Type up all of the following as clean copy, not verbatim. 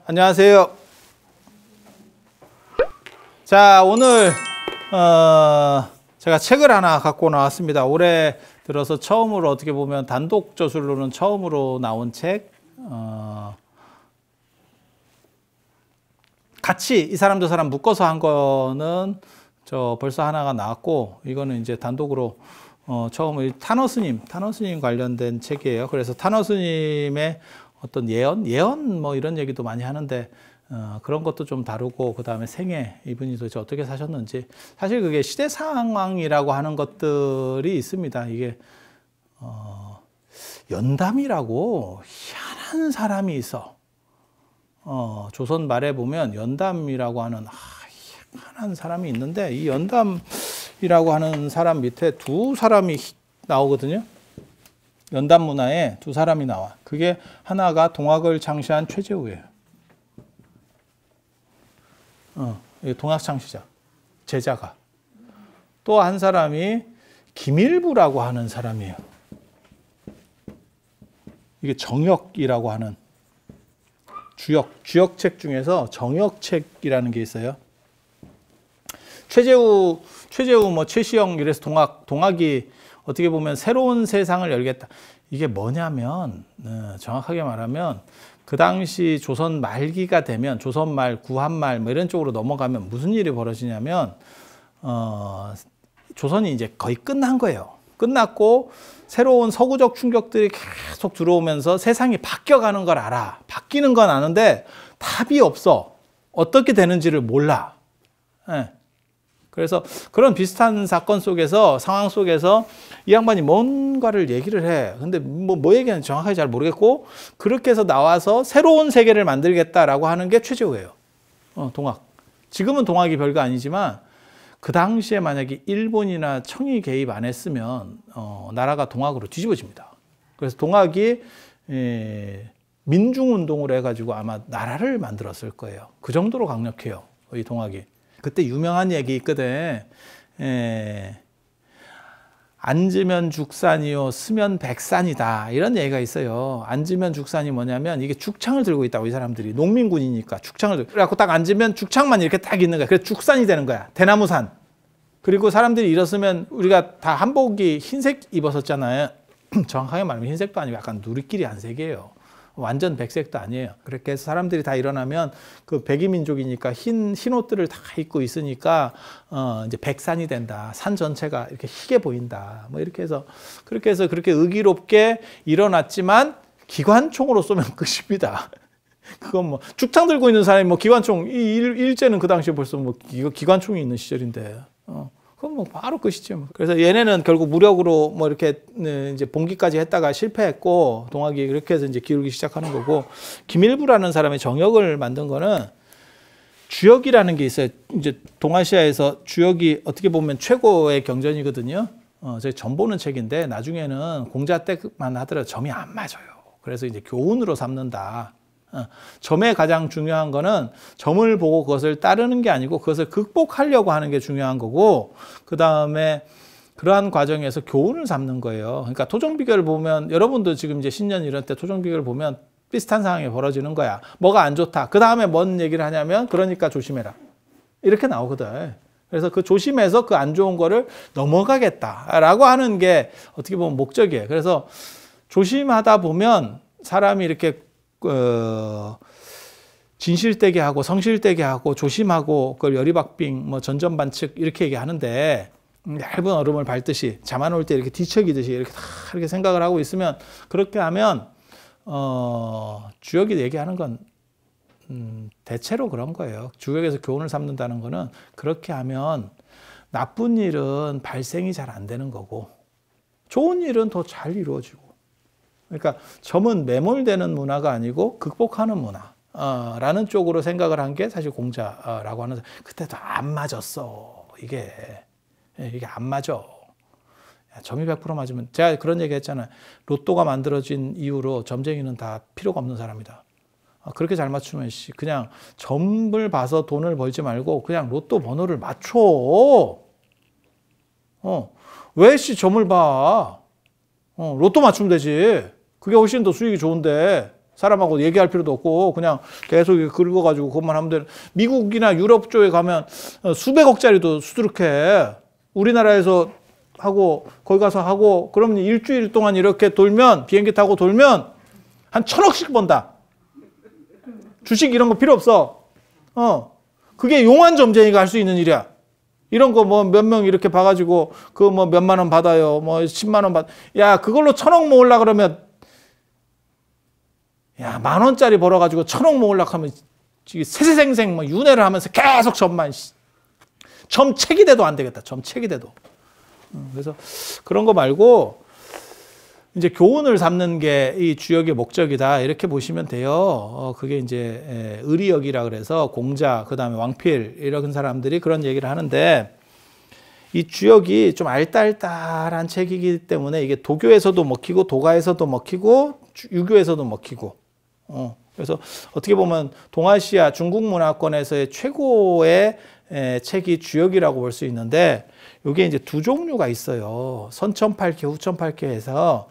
안녕하세요. 자, 오늘 제가 책을 하나 갖고 나왔습니다. 올해 들어서 처음으로 어떻게 보면 단독 저술로는 처음으로 나온 책. 같이 이 사람 저 사람 묶어서 한 거는 저 벌써 하나가 나왔고, 이거는 이제 단독으로 처음으로 타너스님 관련된 책이에요. 그래서 타너스님의 어떤 예언 뭐 이런 얘기도 많이 하는데 그런 것도 좀 다루고, 그 다음에 생애 이분이 도대체 어떻게 사셨는지, 사실 그게 시대 상황이라고 하는 것들이 있습니다. 이게 연담이라고 희한한 사람이 있어. 조선 말에 보면 연담이라고 하는 희한한 사람이 있는데, 이 연담이라고 하는 사람 밑에 두 사람이 나오거든요. 연담 문화에 두 사람이 나와. 그게 하나가 동학을 창시한 최재우예요. 동학 창시자, 제자가. 또 한 사람이 김일부라고 하는 사람이에요. 이게 정역이라고 하는 주역책 중에서 정역책이라는 게 있어요. 최재우 뭐 최시영 이래서 동학이 어떻게 보면 새로운 세상을 열겠다. 이게 뭐냐면 정확하게 말하면 그 당시 조선 말기가 되면, 조선 말, 구한 말 뭐 이런 쪽으로 넘어가면 무슨 일이 벌어지냐면 조선이 이제 거의 끝난 거예요. 끝났고 새로운 서구적 충격들이 계속 들어오면서 세상이 바뀌어가는 걸 알아. 바뀌는 건 아는데 답이 없어. 어떻게 되는지를 몰라. 그래서 그런 비슷한 사건 속에서, 상황 속에서 이 양반이 뭔가를 얘기를 해. 근데 뭐 얘기하는지 정확하게 잘 모르겠고, 그렇게 해서 나와서 새로운 세계를 만들겠다라고 하는 게 최재우예요. 동학. 지금은 동학이 별거 아니지만 그 당시에 만약에 일본이나 청이 개입 안 했으면 나라가 동학으로 뒤집어집니다. 그래서 동학이 민중운동을 해가지고 아마 나라를 만들었을 거예요. 그 정도로 강력해요, 이 동학이. 그때 유명한 얘기 있거든. 앉으면 죽산이요, 쓰면 백산이다, 이런 얘기가 있어요. 앉으면 죽산이 뭐냐면, 이게 죽창을 들고 있다고, 이 사람들이. 농민군이니까 죽창을 들고. 그래갖고 딱 앉으면 죽창만 이렇게 딱 있는 거야. 그래서 죽산이 되는 거야. 대나무산. 그리고 사람들이 일었으면, 우리가 다 한복이 흰색 입었었잖아요. 정확하게 말하면 흰색도 아니고 약간 누리끼리 한색이에요. 완전 백색도 아니에요. 그렇게 해서 사람들이 다 일어나면 그 백이민족이니까 흰 옷들을 다 입고 있으니까 이제 백산이 된다. 산 전체가 이렇게 희게 보인다. 뭐 이렇게 해서 그렇게 의기롭게 일어났지만 기관총으로 쏘면 끝입니다. 그건 뭐 죽창 들고 있는 사람이 뭐 기관총, 일제는 그 당시에 벌써 뭐 기관총이 있는 시절인데. 그건 뭐 바로 끝이죠. 뭐. 그래서 얘네는 결국 무력으로 뭐 이렇게 이제 봉기까지 했다가 실패했고, 동학이 그렇게 해서 이제 기울기 시작하는 거고, 김일부라는 사람이 정역을 만든 거는 주역이라는 게 있어요. 이제 동아시아에서 주역이 어떻게 보면 최고의 경전이거든요. 제가 점 보는 책인데 나중에는 공자 때만 하더라도 점이 안 맞아요. 그래서 이제 교훈으로 삼는다. 점에 가장 중요한 거는 점을 보고 그것을 따르는 게 아니고 그것을 극복하려고 하는 게 중요한 거고, 그 다음에 그러한 과정에서 교훈을 삼는 거예요. 그러니까 토종비결을 보면, 여러분도 지금 이제 신년 이런 때 토종비결을 보면 비슷한 상황이 벌어지는 거야. 뭐가 안 좋다. 그 다음에 뭔 얘기를 하냐면, 그러니까 조심해라, 이렇게 나오거든. 그래서 그 조심해서 그 안 좋은 거를 넘어가겠다라고 하는 게 어떻게 보면 목적이에요. 그래서 조심하다 보면 사람이 이렇게 진실되게 하고 성실되게 하고 조심하고, 그걸 열이박빙 뭐 전전반측 이렇게 얘기하는데, 얇은 얼음을 밟듯이 잠안 올 때 이렇게 뒤척이듯이 이렇게 다 이렇게 생각을 하고 있으면, 그렇게 하면 주역이 얘기하는 건 대체로 그런 거예요. 주역에서 교훈을 삼는다는 거는, 그렇게 하면 나쁜 일은 발생이 잘 안 되는 거고 좋은 일은 더 잘 이루어지고. 그러니까 점은 매몰되는 문화가 아니고 극복하는 문화라는 쪽으로 생각을 한 게 사실 공자라고 하는. 그때도 안 맞았어. 이게 안 맞아. 점이 100% 맞으면, 제가 그런 얘기 했잖아요. 로또가 만들어진 이후로 점쟁이는 다 필요가 없는 사람이다. 그렇게 잘 맞추면 그냥 점을 봐서 돈을 벌지 말고 그냥 로또 번호를 맞춰. 왜 점을 봐? 로또 맞추면 되지. 그게 훨씬 더 수익이 좋은데 사람하고 얘기할 필요도 없고 그냥 계속 긁어가지고 그것만 하면 되는. 미국이나 유럽 쪽에 가면 수백억짜리도 수두룩해. 우리나라에서 하고 거기 가서 하고 그러면 일주일 동안 이렇게 돌면 비행기 타고 돌면 한 1,000억씩 번다. 주식 이런 거 필요 없어. 그게 용한 점쟁이가 할 수 있는 일이야. 이런 거 뭐 몇 명 이렇게 봐가지고 그 뭐 몇만 원 받아요. 뭐 10만 원 야, 그걸로 1,000억 모으려 그러면 야, 10,000원짜리 벌어가지고 1,000억 모으려 하면 세세생생 뭐 윤회를 하면서 계속 점책이 돼도 안 되겠다. 점책이 돼도. 그래서 그런 거 말고 이제 교훈을 삼는 게 이 주역의 목적이다. 이렇게 보시면 돼요. 그게 이제 의리역이라 그래서 공자, 그 다음에 왕필 이런 사람들이 그런 얘기를 하는데 이 주역이 좀 알딸딸한 책이기 때문에 이게 도교에서도 먹히고 도가에서도 먹히고 유교에서도 먹히고 그래서 어떻게 보면 동아시아 중국 문화권에서의 최고의 책이 주역이라고 볼 수 있는데 이게 이제 두 종류가 있어요. 선천팔캐, 후천팔캐 해서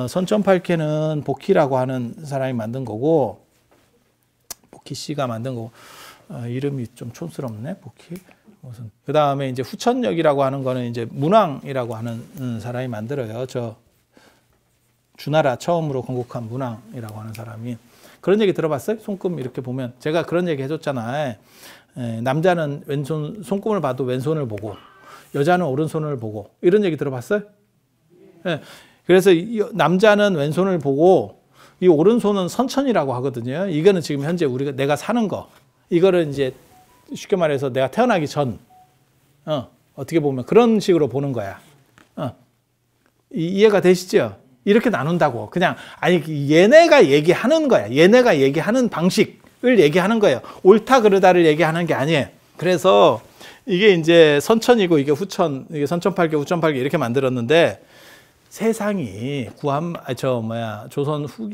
선천팔캐는 복희라고 하는 사람이 만든 거고 복희 씨가 만든 거고 이름이 좀 촌스럽네. 복희 무슨 그 다음에 이제 후천역이라고 하는 거는 이제 문왕이라고 하는 사람이 만들어요. 저 주나라 처음으로 건국한 문왕이라고 하는 사람이. 그런 얘기 들어봤어요? 손금 이렇게 보면 제가 그런 얘기 해줬잖아요. 남자는 왼손 손금을 봐도 왼손을 보고 여자는 오른손을 보고 이런 얘기 들어봤어요? 네. 그래서 남자는 왼손을 보고 이 오른손은 선천이라고 하거든요. 이거는 지금 현재 내가 사는 거. 이거를 이제 쉽게 말해서 내가 태어나기 전 어떻게 보면 그런 식으로 보는 거야. 이해가 되시죠? 이렇게 나눈다고. 그냥 아니 얘네가 얘기하는 거야. 얘네가 얘기하는 방식을 얘기하는 거예요. 옳다 그르다를 얘기하는 게 아니에요. 그래서 이게 이제 선천이고 이게 후천, 이게 선천팔계, 후천팔계 이렇게 만들었는데 세상이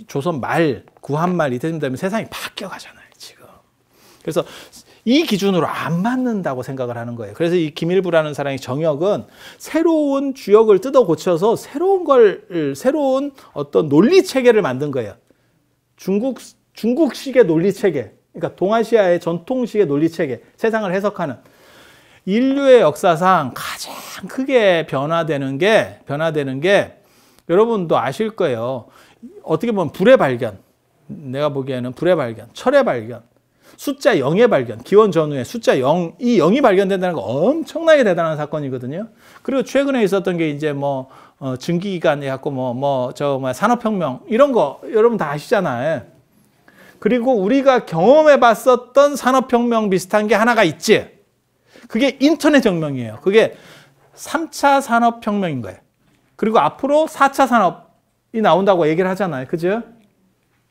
조선 말, 구한말 이때쯤 되면 세상이 바뀌어 가잖아요, 지금. 그래서 이 기준으로 안 맞는다고 생각을 하는 거예요. 그래서 이 김일부라는 사람의 정역은 새로운 주역을 뜯어 고쳐서 새로운 어떤 논리 체계를 만든 거예요. 중국식의 논리 체계. 그러니까 동아시아의 전통식의 논리 체계, 세상을 해석하는. 인류의 역사상 가장 크게 변화되는 게 여러분도 아실 거예요. 어떻게 보면 불의 발견, 내가 보기에는 불의 발견, 철의 발견, 숫자 0의 발견, 기원 전후에 숫자 0, 이 0이 발견된다는 거 엄청나게 대단한 사건이거든요. 그리고 최근에 있었던 게 이제 증기기관 해갖고 산업혁명 이런 거 여러분 다 아시잖아요. 그리고 우리가 경험해 봤었던 산업혁명 비슷한 게 하나가 있지. 그게 인터넷 혁명이에요. 그게 3차 산업혁명인 거예요. 그리고 앞으로 4차 산업이 나온다고 얘기를 하잖아요. 그죠?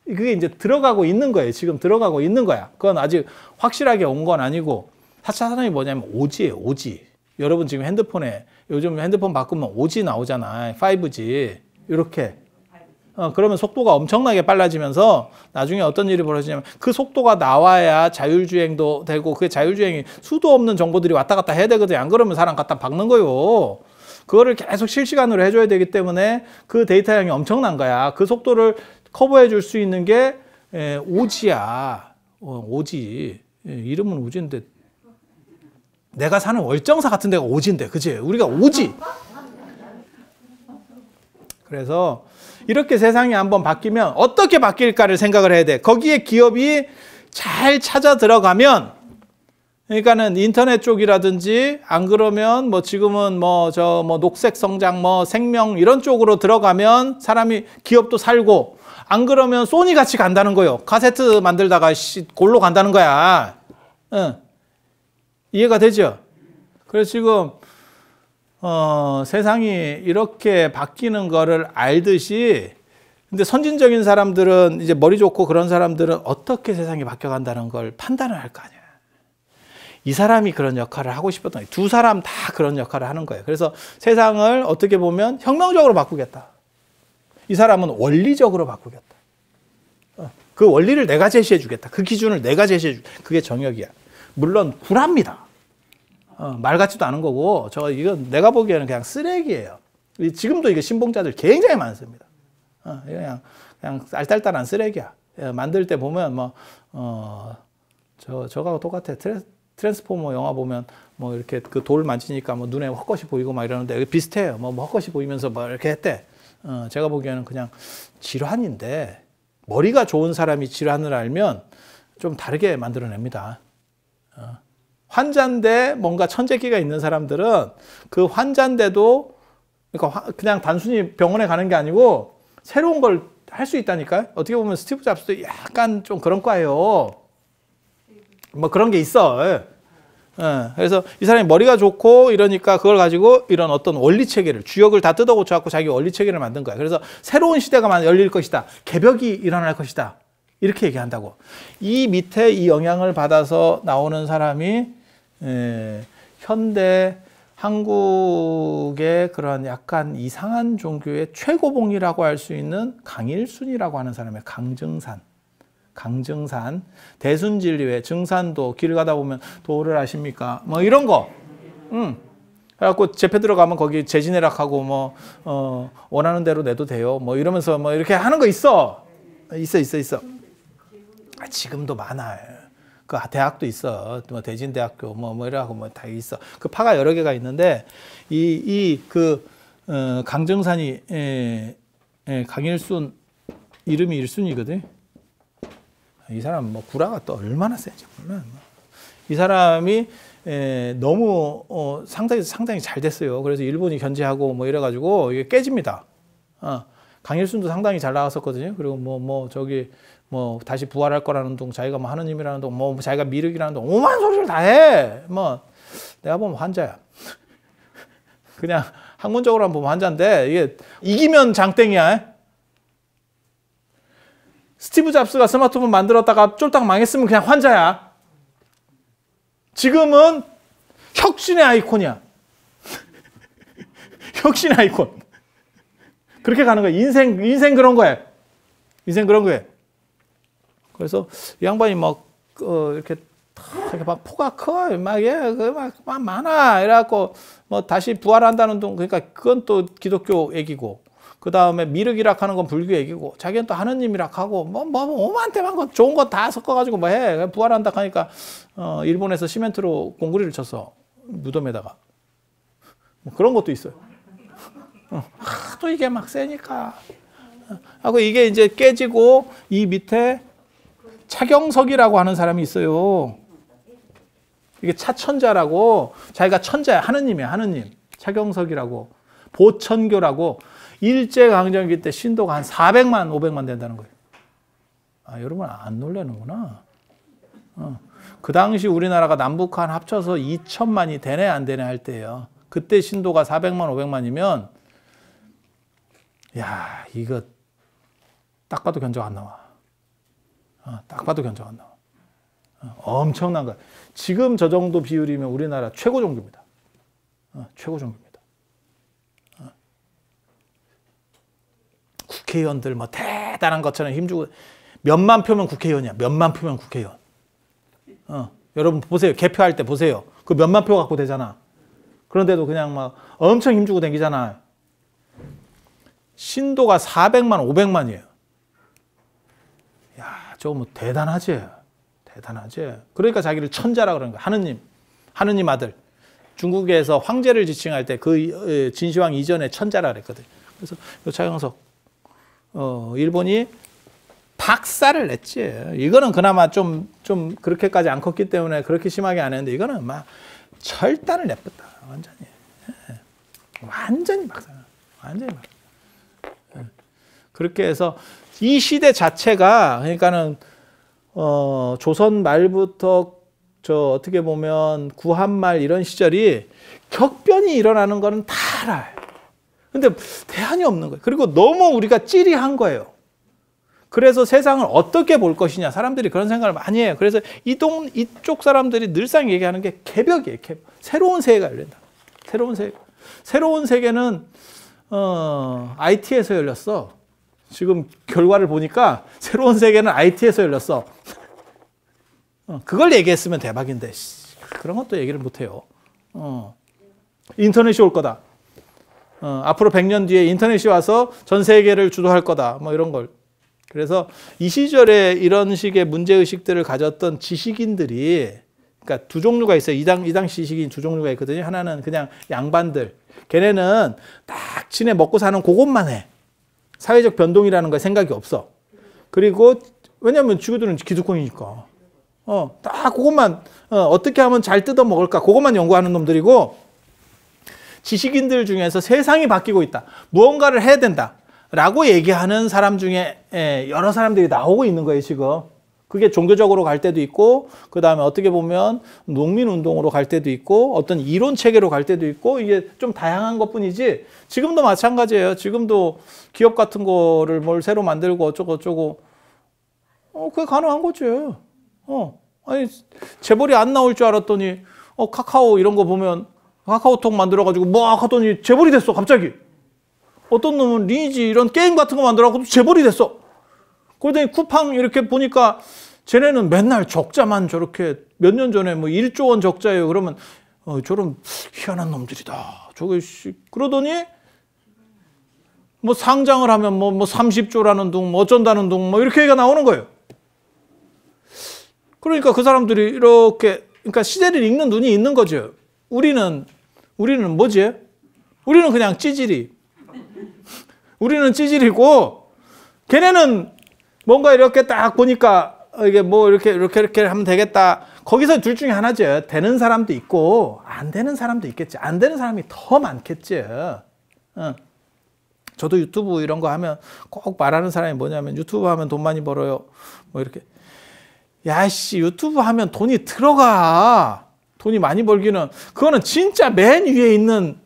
그게 이제 들어가고 있는 거예요. 지금 들어가고 있는 거야. 그건 아직 확실하게 온 건 아니고 4차 산업이 뭐냐면 오지예요. 오지. 여러분 지금 요즘 핸드폰 바꾸면 오지 나오잖아요. 5G. 이렇게. 그러면 속도가 엄청나게 빨라지면서 나중에 어떤 일이 벌어지냐면 그 속도가 나와야 자율주행도 되고 그 자율주행이 수도 없는 정보들이 왔다 갔다 해야 되거든요. 안 그러면 사람 갖다 박는 거요. 그거를 계속 실시간으로 해줘야 되기 때문에 그 데이터 양이 엄청난 거야. 그 속도를 커버해 줄 수 있는 게 오지야. 오지. 이름은 오지인데 내가 사는 월정사 같은 데가 오지인데 그치? 우리가 오지. 그래서 이렇게 세상이 한번 바뀌면 어떻게 바뀔까를 생각을 해야 돼. 거기에 기업이 잘 찾아 들어가면, 그러니까는 인터넷 쪽이라든지 안 그러면 지금은 녹색 성장 생명 이런 쪽으로 들어가면 기업도 살고, 안 그러면 소니 같이 간다는 거예요. 카세트 만들다가 골로 간다는 거야. 응. 이해가 되죠? 그래서 지금 세상이 이렇게 바뀌는 거를 알듯이, 근데 선진적인 사람들은 이제 머리 좋고 그런 사람들은 어떻게 세상이 바뀌어간다는 걸 판단을 할 거 아니야. 이 사람이 그런 역할을 하고 싶었던 거예요. 두 사람 다 그런 역할을 하는 거예요. 그래서 세상을 어떻게 보면 혁명적으로 바꾸겠다. 이 사람은 원리적으로 바꾸겠다. 그 원리를 내가 제시해 주겠다. 그 기준을 내가 제시해 주겠다. 그게 정역이야. 물론 불합니다. 말 같지도 않은 거고, 이건 내가 보기에는 그냥 쓰레기예요. 지금도 이게 신봉자들 굉장히 많습니다. 그냥 알딸딸한 쓰레기야. 만들 때 보면 저거하고 똑같아. 트랜스포머 영화 보면 뭐 이렇게 그 돌 만지니까 뭐 눈에 헛것이 보이고 막 이러는데 비슷해요. 뭐 헛것이 보이면서 뭐 이렇게 했대. 제가 보기에는 그냥 질환인데 머리가 좋은 사람이 질환을 알면 좀 다르게 만들어냅니다. 환자인데 뭔가 천재기가 있는 사람들은 그 환자인데도 그러니까 그냥 단순히 병원에 가는 게 아니고 새로운 걸 할 수 있다니까요. 어떻게 보면 스티브 잡스도 약간 좀 그런 과예요. 뭐 그런 게 있어. 그래서 이 사람이 머리가 좋고 이러니까 그걸 가지고 이런 어떤 원리 체계를 주역을 다 뜯어 고쳐갖고 자기 원리 체계를 만든 거야. 그래서 새로운 시대가 열릴 것이다. 개벽이 일어날 것이다. 이렇게 얘기한다고. 이 밑에 이 영향을 받아서 나오는 사람이 현대 한국의 그런 약간 이상한 종교의 최고봉이라고 할 수 있는 강일순이라고 하는 사람의 강증산, 대순진리회, 증산도 길 가다 보면 도를 아십니까? 뭐 이런 거. 그래갖고 재패 들어가면 거기 재진해락하고 뭐 원하는 대로 내도 돼요. 뭐 이러면서 뭐 이렇게 하는 거 있어. 있어. 지금도 많아요. 그 대학도 있어. 뭐 대진대학교 뭐 이러고 뭐 다 있어. 그 파가 여러 개가 있는데 강정산이 강일순 이름이 일순이거든. 이 사람 뭐 구라가 또 얼마나 세지 몰라. 이 사람이 너무 상당히 잘 됐어요. 그래서 일본이 견제하고 뭐 이래가지고 이게 깨집니다. 강일순도 상당히 잘 나왔었거든요. 그리고 뭐 다시 부활할 거라는 둥, 자기가 뭐 하느님이라는 둥, 뭐 자기가 미륵이라는 둥, 오만 소리를 다 해. 뭐 내가 보면 환자야. 그냥 학문적으로 보면 환자인데 이게 이기면 장땡이야. 스티브 잡스가 스마트폰 만들었다가 쫄딱 망했으면 그냥 환자야. 지금은 혁신의 아이콘이야. 혁신의 아이콘. 그렇게 가는 거야. 인생 그런 거야. 인생 그런 거야. 그래서 이 양반이 이렇게 막 포가 커, 막 많아. 이래갖고 뭐 다시 부활한다는 둥, 그러니까 그건 또 기독교 얘기고, 그 다음에 미륵이라 하는 건 불교 얘기고, 자기는 또 하느님이라 하고, 오만대만 건 좋은 거 다 섞어가지고 뭐 해. 부활한다 하니까, 일본에서 시멘트로 공구리를 쳤어. 무덤에다가. 뭐 그런 것도 있어요. 또 이게 막 세니까. 하고 이게 이제 깨지고, 이 밑에 차경석이라고 하는 사람이 있어요. 이게 차천자라고, 자기가 천자야. 하느님이야, 하느님. 차경석이라고. 보천교라고. 일제강점기 때 신도가 한 400만, 500만 된다는 거예요. 여러분 안 놀라는구나. 그 당시 우리나라가 남북한 합쳐서 2천만이 되네, 안 되네 할 때예요. 그때 신도가 400만, 500만이면, 야, 이거 딱 봐도 견적 안 나와. 딱 봐도 견적 안 나와. 엄청난 거야. 지금 저 정도 비율이면 우리나라 최고 종교입니다. 최고 종교입니다. 국회의원들 뭐 대단한 것처럼 힘주고 몇만 표면 국회의원이야. 몇만 표면 국회의원. 여러분 보세요. 개표할 때 보세요. 그 몇만 표 갖고 되잖아. 그런데도 그냥 막 엄청 힘주고 다니잖아. 신도가 400만, 500만이에요. 야, 저거 뭐 대단하지. 대단하지. 그러니까 자기를 천자라 그러는 거야. 하느님 아들. 중국에서 황제를 지칭할 때 그 진시황 이전에 천자라 그랬거든. 그래서 요 차경석 일본이 박살을 냈지. 이거는 그나마 좀 그렇게까지 안 컸기 때문에 그렇게 심하게 안 했는데 이거는 막 철단을 냈었다. 완전히. 완전히 박살. 완전히 박살. 그렇게 해서 이 시대 자체가 그러니까는 조선 말부터 어떻게 보면 구한말 이런 시절이 격변이 일어나는 거는 다 알아요. 근데 대안이 없는 거예요. 그리고 너무 우리가 찌리한 거예요. 그래서 세상을 어떻게 볼 것이냐. 사람들이 그런 생각을 많이 해요. 그래서 이쪽 사람들이 늘상 얘기하는 게 개벽이에요. 개벽. 새로운 세계가 열린다. 새로운 세계. 새로운 세계는 IT에서 열렸어. 지금 결과를 보니까 새로운 세계는 IT에서 열렸어. 그걸 얘기했으면 대박인데 그런 것도 얘기를 못해요. 인터넷이 올 거다. 앞으로 100년 뒤에 인터넷이 와서 전 세계를 주도할 거다. 뭐 이런 걸. 그래서 이 시절에 이런 식의 문제의식들을 가졌던 지식인들이, 그러니까 두 종류가 있어요. 이 당시 지식인 두 종류가 있거든요. 하나는 그냥 양반들. 걔네는 딱 지네 먹고 사는 그것만 해. 사회적 변동이라는 거 생각이 없어. 그리고 왜냐면 지구들은 기득권이니까. 딱 그것만, 어떻게 하면 잘 뜯어 먹을까? 그것만 연구하는 놈들이고, 지식인들 중에서 세상이 바뀌고 있다. 무언가를 해야 된다. 라고 얘기하는 사람 중에 여러 사람들이 나오고 있는 거예요, 지금. 그게 종교적으로 갈 때도 있고, 그 다음에 어떻게 보면 농민운동으로 갈 때도 있고, 어떤 이론 체계로 갈 때도 있고, 이게 좀 다양한 것 뿐이지, 지금도 마찬가지예요. 지금도 기업 같은 거를 뭘 새로 만들고 어쩌고, 그게 가능한 거지. 아니, 재벌이 안 나올 줄 알았더니, 카카오 이런 거 보면, 카카오톡 만들어가지고 막 하더니 재벌이 됐어, 갑자기. 어떤 놈은 리니지 이런 게임 같은 거 만들어가지고 재벌이 됐어. 그러더니 쿠팡 이렇게 보니까 쟤네는 맨날 적자만 저렇게 몇 년 전에 뭐 1조 원 적자예요. 그러면 저런 희한한 놈들이다. 저게 그러더니 뭐 상장을 하면 뭐 30조라는 둥, 뭐 어쩐다는 둥, 뭐 이렇게 얘기가 나오는 거예요. 그러니까 그 사람들이 이렇게, 그러니까 시대를 읽는 눈이 있는 거죠. 우리는 뭐지? 우리는 그냥 찌질이. 우리는 찌질이고, 걔네는 뭔가 이렇게 딱 보니까 이게 뭐 이렇게 하면 되겠다. 거기서 둘 중에 하나죠. 되는 사람도 있고 안 되는 사람도 있겠지. 안 되는 사람이 더 많겠지. 저도 유튜브 이런 거 하면 꼭 말하는 사람이 뭐냐면, 유튜브 하면 돈 많이 벌어요. 뭐 이렇게. 야씨, 유튜브 하면 돈이 들어가. 돈이 많이 벌기는. 그거는 진짜 맨 위에 있는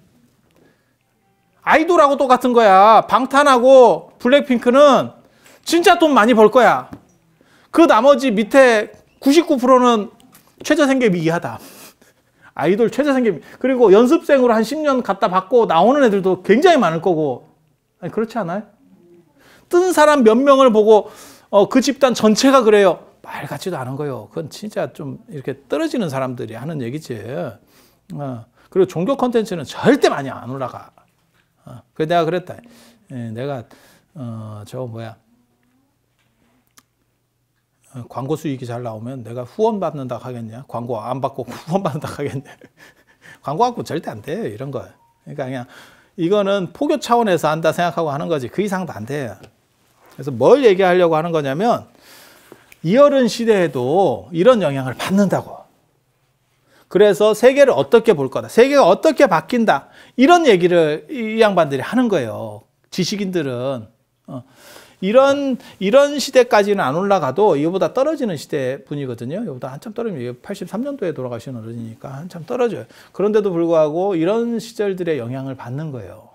아이돌하고 똑같은 거야. 방탄하고 블랙핑크는 진짜 돈 많이 벌 거야. 그 나머지 밑에 99%는 최저생계비 이하다. 아이돌 최저생계비. 그리고 연습생으로 한 10년 갖다 받고 나오는 애들도 굉장히 많을 거고. 아니, 그렇지 않아요? 뜬 사람 몇 명을 보고 그 집단 전체가 그래요. 말 같지도 않은 거예요. 그건 진짜 좀 이렇게 떨어지는 사람들이 하는 얘기지. 그리고 종교 콘텐츠는 절대 많이 안 올라가. 그래서 내가 그랬다. 내가 광고 수익이 잘 나오면 내가 후원 받는다 하겠냐? 광고 안 받고 후원 받는다 하겠냐? 광고 받고 절대 안 돼. 이런 거. 그러니까 그냥 이거는 포교 차원에서 한다 생각하고 하는 거지. 그 이상도 안 돼요. 그래서 뭘 얘기하려고 하는 거냐면, 이어른 시대에도 이런 영향을 받는다고. 그래서 세계를 어떻게 볼 거다. 세계가 어떻게 바뀐다. 이런 얘기를 이 양반들이 하는 거예요. 지식인들은. 이런 시대까지는 안 올라가도 이거보다 떨어지는 시대 분이거든요. 이거보다 한참 떨어지면 83년도에 돌아가신 어른이니까 한참 떨어져요. 그런데도 불구하고 이런 시절들의 영향을 받는 거예요.